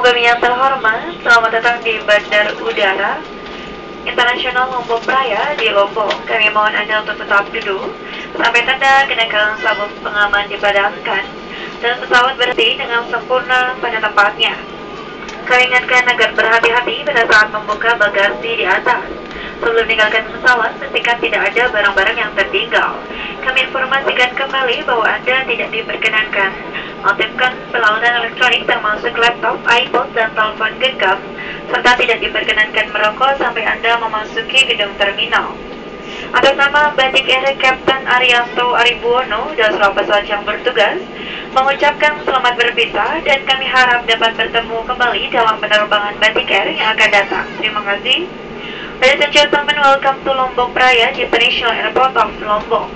Kami yang terhormat, selamat datang di Bandar Udara Internasional Lombok Praya di Lombok. Kami mohon Anda untuk tetap duduk sampai tanda kenakan sabuk pengaman dipadamkan dan pesawat berhenti dengan sempurna pada tempatnya. Kami ingatkan agar berhati-hati pada saat membuka bagasi di atas. Sebelum meninggalkan pesawat, pastikan tidak ada barang-barang yang tertinggal. Kami informasikan kembali bahwa Anda tidak diperkenankan mengaktifkan peralatan elektronik termasuk laptop, iPod, dan telepon genggam, serta tidak diperkenankan merokok sampai Anda memasuki gedung terminal. Atas nama Batik Air Kapten Arianto Aribuono dan seluruh pesawat yang bertugas, mengucapkan selamat berpisah dan kami harap dapat bertemu kembali dalam penerbangan Batik Air yang akan datang. Terima kasih. Ladies and gentlemen, welcome to Lombok Praya International Airport of Lombok.